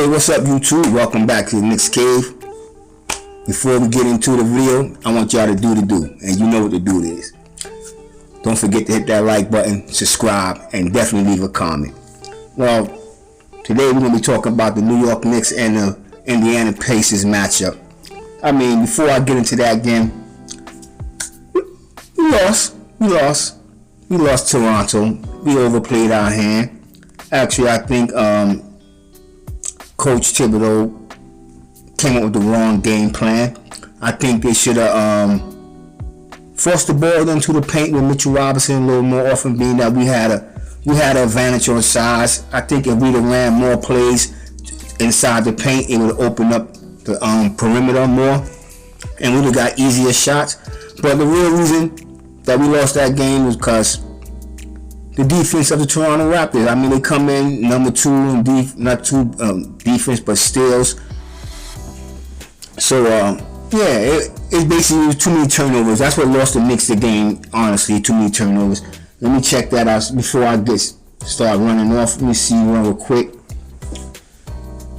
Hey, what's up YouTube? Welcome back to the Knicks Cave. Before we get into the video, I want y'all to do the do, and you know what the do is. Don't forget to hit that like button, subscribe, and definitely leave a comment. Well, today we're going to be talking about the New York Knicks and the Indiana Pacers matchup. I mean, before I get into that again, we lost Toronto. We overplayed our hand. Actually, I think Coach Thibodeau came up with the wrong game plan. I think they should have forced the ball into the paint with Mitchell Robinson a little more often, being that we had an advantage on size. I think if we'd have ran more plays inside the paint, it would have opened up the perimeter more, and we'd have got easier shots. But the real reason that we lost that game was because the defense of the Toronto Raptors. I mean, they come in number 2 in defense, but steals. So it's basically too many turnovers. That's what lost the Knicks the game. Honestly, too many turnovers. Let me check that out before I start running off. Let me see real quick.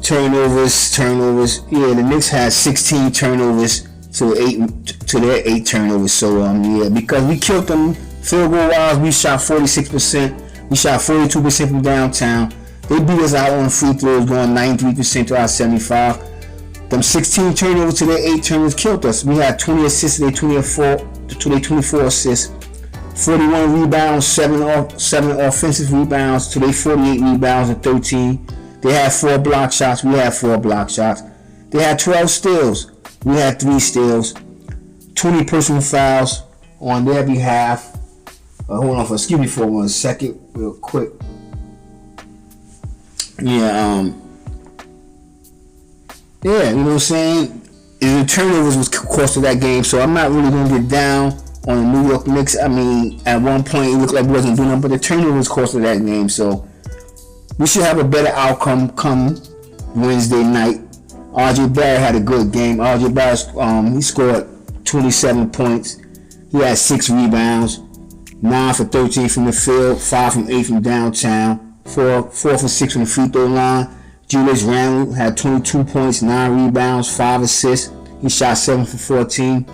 Turnovers. Yeah, the Knicks had 16 turnovers to their 8 turnovers. So yeah, because we killed them. Field goal wise, we shot 46%. We shot 42% from downtown. They beat us out on free throws, going 93% to our 75. Them 16 turnovers to their 8 turnovers killed us. We had 20 assists to their 24 assists. 41 rebounds, 7 offensive rebounds to their 48 rebounds and 13. They had 4 block shots. We had 4 block shots. They had 12 steals. We had 3 steals. 20 personal fouls on their behalf. Hold on, excuse me for 1 second, real quick. Yeah, you know what I'm saying? The turnovers was cost of that game, so I'm not really gonna get down on the New York Knicks. I mean, at one point it looked like we wasn't doing nothing, but the turnovers cost of that game, so we should have a better outcome come Wednesday night. Audrey Barrett had a good game. Audrey Barrett, he scored 27 points. He had 6 rebounds. 9 for 13 from the field, 5 from 8 from downtown, 4 for 6 from the free throw line. Julius Randle had 22 points, 9 rebounds, 5 assists. He shot 7 for 14.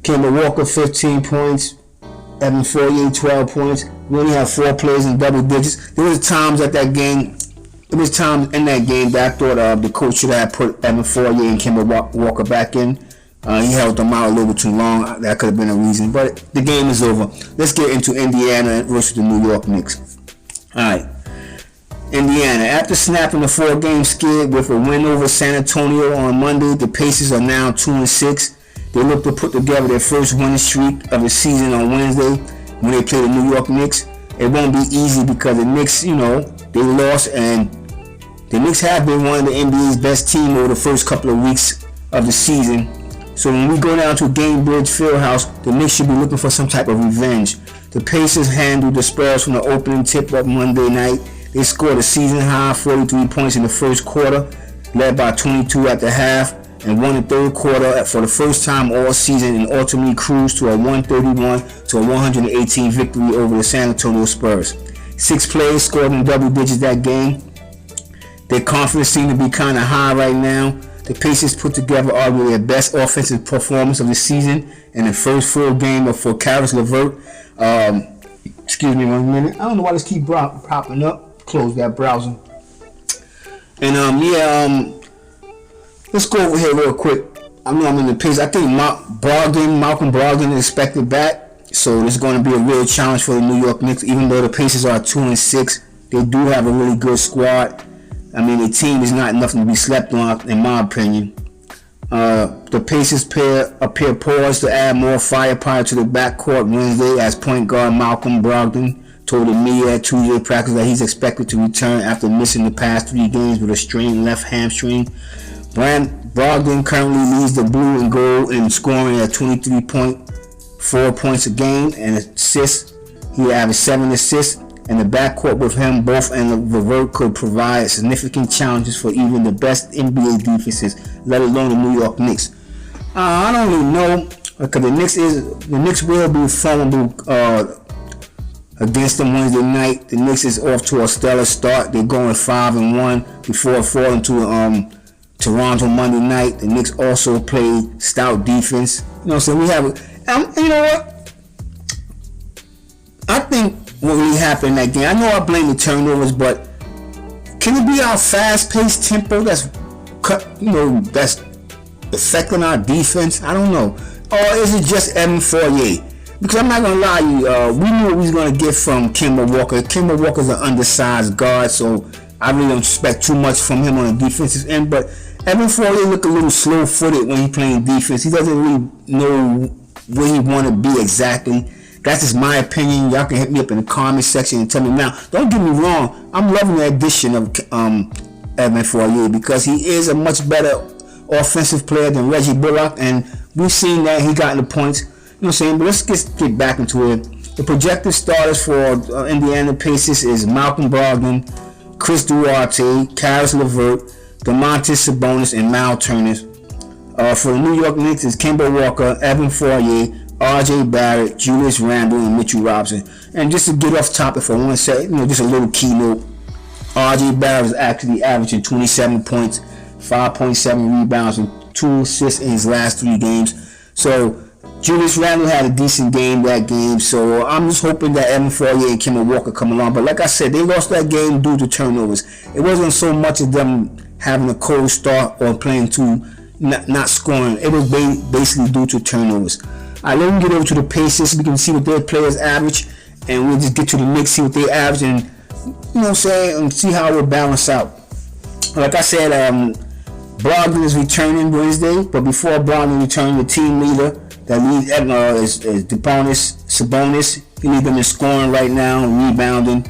Kemba Walker 15 points, Evan Fournier 12 points. We only had 4 players in double digits. There was times in that game that I thought the coach should have put Evan Fournier and Kemba Walker back in. He held them out a little bit too long. That could have been a reason, but the game is over. Let's get into Indiana versus the New York Knicks. Alright, Indiana. After snapping a 4-game skid with a win over San Antonio on Monday, the Pacers are now 2-6. They look to put together their first winning streak of the season on Wednesday when they play the New York Knicks. It won't be easy because the Knicks, they lost, and the Knicks have been one of the NBA's best team over the first couple of weeks of the season. So when we go down to Gainbridge Fieldhouse, the Knicks should be looking for some type of revenge. The Pacers handled the Spurs from the opening tip-up Monday night. They scored a season-high 43 points in the first quarter, led by 22 at the half, and won the third quarter for the first time all season, and ultimately cruised to a 131-118 victory over the San Antonio Spurs. 6 players scored in double digits that game. Their confidence seems to be kind of high right now. The Pacers put together arguably their best offensive performance of the season in the first full game for Caris LeVert. Excuse me 1 minute. I don't know why this keep popping up. Close that browser. And let's go over here real quick. I know I'm in the Pacers. I think Malcolm Brogdon is expected back, so this is going to be a real challenge for the New York Knicks. Even though the Pacers are 2-6, they do have a really good squad. I mean, the team is not nothing to be slept on, in my opinion. The Pacers appear poised to add more firepower to the backcourt Wednesday, as point guard Malcolm Brogdon told the media at Tuesday practice that he's expected to return after missing the past 3 games with a strained left hamstring. Brogdon currently leads the blue and gold in scoring at 23.4 points a game and assists. He averaged 7 assists. And the backcourt with him, both and LeVert, could provide significant challenges for even the best NBA defenses, let alone the New York Knicks. I don't really know, because the Knicks will be formidable against them Wednesday night. The Knicks is off to a stellar start. They're going 5-1 before falling to Toronto Monday night. The Knicks also play stout defense. You know what I'm saying? We have, you know what? I think what really happened in that game, I know I blame the turnovers, but can it be our fast-paced tempo that's that's affecting our defense? I don't know. Or is it just Evan Fournier? Because I'm not going to lie to you, we knew what we was going to get from Kemba Walker. Kemba Walker's an undersized guard, so I really don't expect too much from him on the defensive end. But Evan Fournier looked a little slow-footed when he's playing defense. He doesn't really know where he want to be exactly. That's just my opinion. Y'all can hit me up in the comment section and tell me now. Don't get me wrong. I'm loving the addition of Evan Fournier because he is a much better offensive player than Reggie Bullock, and we've seen that he got in the points. You know what I'm saying? But let's get back into it. The projected starters for Indiana Pacers is Malcolm Brogdon, Chris Duarte, Caris LeVert, Domantas Sabonis, and Miles Turner. For the New York Knicks is Kemba Walker, Evan Fournier, Audrey Barrett, Julius Randle, and Mitchell Robinson. And just to get off topic for one second, just a little keynote. Audrey Barrett is actually averaging 27 points, 5.7 rebounds, and 2 assists in his last 3 games. So Julius Randle had a decent game that game. So I'm just hoping that Evan Fournier and Kemba Walker come along. But like I said, they lost that game due to turnovers. It wasn't so much of them having a cold start or playing not scoring. It was basically due to turnovers. Alright, let me get over to the Pacers. We can see what their players average, and we'll just get to the Knicks, see what they average, and and see how it will balance out. Like I said, Brogdon is returning Wednesday, but before Brogdon returning, the team leader that leads is Domantas Sabonis. He leads them in scoring right now, rebounding,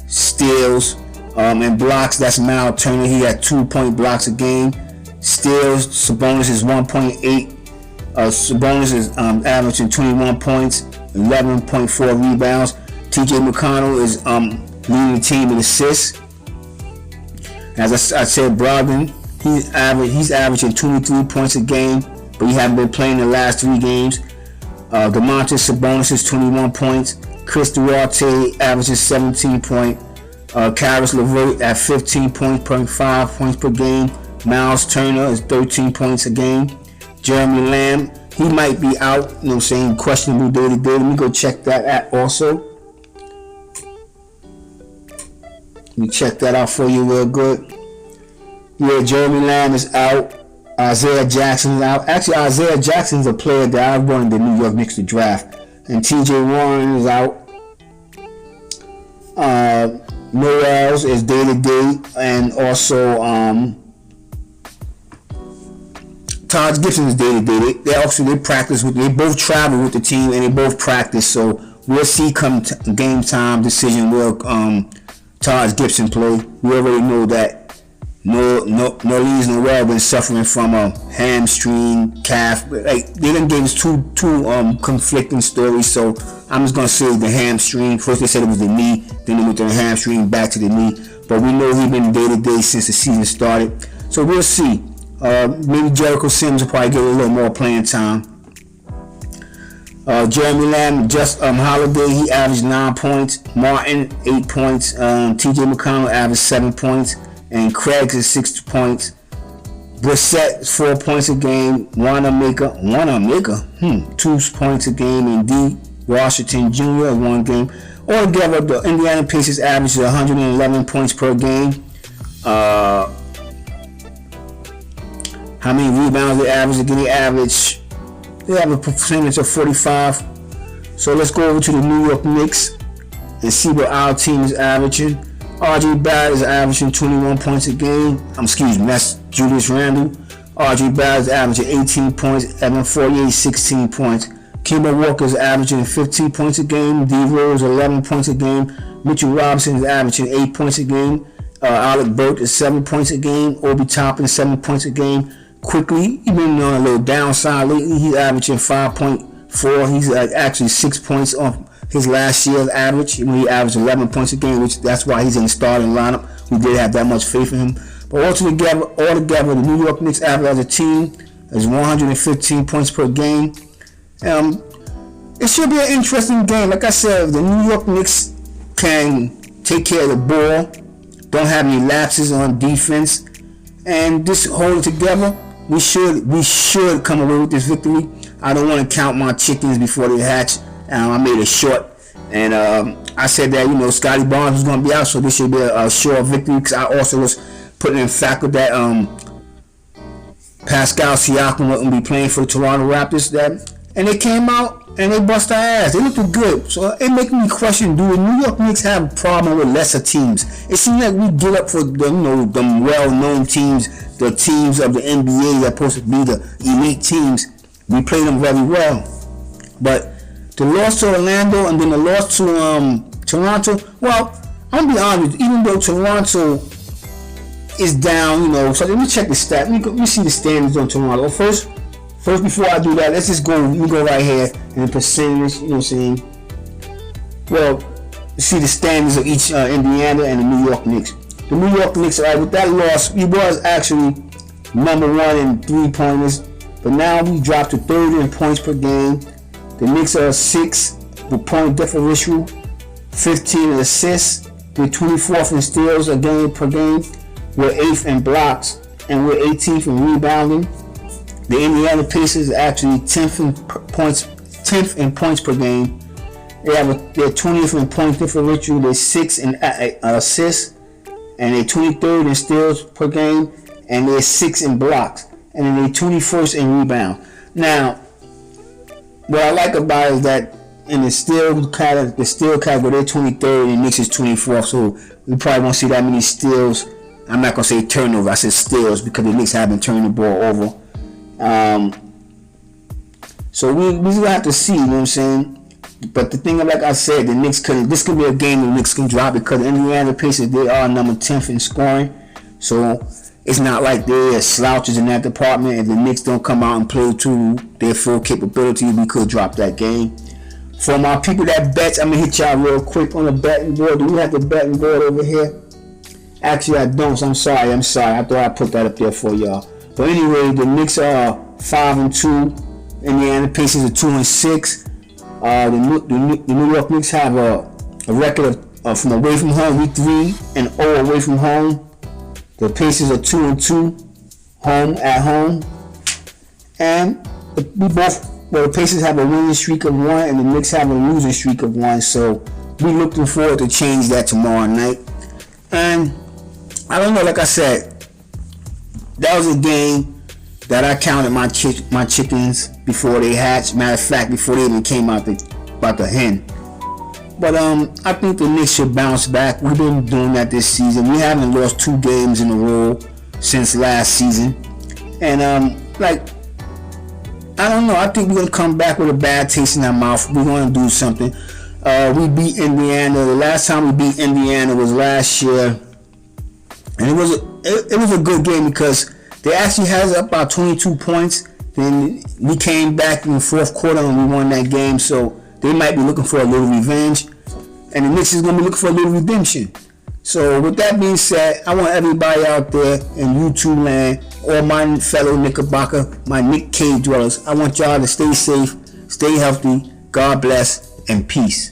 steals, and blocks. That's Miles Turner. He had 2-point blocks a game. Steals, Sabonis is 1.8. Sabonis is averaging 21 points, 11.4 rebounds. TJ McConnell is leading the team in assists. As I said, Brogdon, he's averaging 23 points a game, but he hasn't been playing the last 3 games. Domantas Sabonis is 21 points. Chris Duarte averages 17 points. Caris LeVert at 15.5 points per game. Miles Turner is 13 points a game. Jeremy Lamb, he might be out, questionable day to day. Let me go check that out also. Let me check that out for you real good. Yeah, Jeremy Lamb is out. Isaiah Jackson is out. Actually, Isaiah Jackson is a player that I wanted the New York Knicks to draft. And TJ Warren is out. Noels is day to day, and also Todd Gibson is day to day. They practice with. They both travel with the team and they both practice. So we'll see come game time decision will Todd Gibson play. We already know that Nerlens Noel been suffering from a hamstring, calf. They done gave us two conflicting stories. So I'm just gonna say the hamstring. First they said it was the knee, then they went to the hamstring, back to the knee. But we know he's been day to day since the season started. So we'll see. Maybe Jericho Sims will probably get a little more playing time. Jeremy Lamb, Holiday, he averaged 9 points. Martin, 8 points. TJ McConnell averaged 7 points. And Craig is 6 points. Brissett is 4 points a game. Wanamaker, 2 points a game. And D. Washington Jr. is 1 game. Altogether, the Indiana Pacers average 111 points per game. How many rebounds they average? Again, they have a percentage of 45. So let's go over to the New York Knicks and see what our team is averaging. Audrey Barrett is averaging 21 points a game. That's Julius Randle. Audrey Barrett is averaging 18 points. Evan Fournier, 16 points. Kemba Walker is averaging 15 points a game. D. Rose, 11 points a game. Mitchell Robinson is averaging 8 points a game. Alec Burks is 7 points a game. Obi Toppin, 7 points a game. Quickly, he's been on a little downside lately. He's averaging 5.4. He's actually 6 points off his last year's average. He averaged 11 points a game, which that's why he's in the starting lineup. We did have that much faith in him. But altogether, the New York Knicks average as a team is 115 points per game. It should be an interesting game. Like I said, the New York Knicks can take care of the ball, don't have any lapses on defense, and just hold it together, we should come away with this victory. I don't want to count my chickens before they hatch. I made it short, and I said that Scotty Barnes was going to be out, so this should be a sure victory, because I also was putting in fact with that Pascal Siakam wouldn't be playing for the Toronto Raptors, and they came out and they bust our ass. They looked good, so it makes me question: do the New York Knicks have a problem with lesser teams? It seems like we get up for the well-known teams, the teams of the NBA that are supposed to be the elite teams. We play them very well, but the loss to Orlando and then the loss to Toronto. Well, I'm gonna be honest. Even though Toronto is down, so let me check the stat. Let me see the standings on Toronto. First, before I do that, let's just go. We go right here and the percentage. You know what I'm saying? Well, see the standings of each Indiana and the New York Knicks. The New York Knicks, with that loss, he was actually number 1 in 3-pointers, but now we dropped to 3rd in points per game. The Knicks are 6th with point differential, 15 in assists. We're 24th in steals a game per game. We're 8th in blocks, and we're 18th in rebounding. The Indiana Pacers are actually 10th in points per game. They're 20th in point differential. They're 6th in assists, and they're 23rd in steals per game, and they're 6th in blocks, and then they're 21st in rebound. Now, what I like about it is that in the steal category, they're 23rd, and the Knicks is 24th. So we probably won't see that many steals. I'm not gonna say turnover. I said steals because the Knicks haven't turned the ball over. So we will have to see, you know what I'm saying? But the thing, like I said, the Knicks this could be a game the Knicks can drop, because the Indiana Pacers, they are number 10th in scoring. So it's not like they're slouches in that department. If the Knicks don't come out and play to their full capability, we could drop that game. For my people that bets, I'm going to hit y'all real quick on the betting board. Do we have the betting board over here? Actually, I don't, so I'm sorry. I thought I put that up there for y'all. But anyway, the Knicks are 5-2. Indiana Pacers are 2-6. The New York Knicks have a record of from away from home, week 3 and 0 away from home. The Pacers are 2-2 at home. And the Pacers have a winning streak of 1 and the Knicks have a losing streak of 1. So we're looking forward to change that tomorrow night. And I don't know, like I said, that was a game that I counted my chickens before they hatched. Matter of fact, before they even came out the hen. But I think the Knicks should bounce back. We've been doing that this season. We haven't lost 2 games in a row since last season. And I don't know. I think we're gonna come back with a bad taste in our mouth. We're gonna do something. We beat Indiana. The last time we beat Indiana was last year, and it was a good game because they actually had us up about 22 points. Then we came back in the 4th quarter and we won that game. So they might be looking for a little revenge, and the Knicks is gonna be looking for a little redemption. So with that being said, I want everybody out there in YouTube land, all my fellow Knickerbocker, my Nick Cave dwellers, I want y'all to stay safe, stay healthy, God bless, and peace.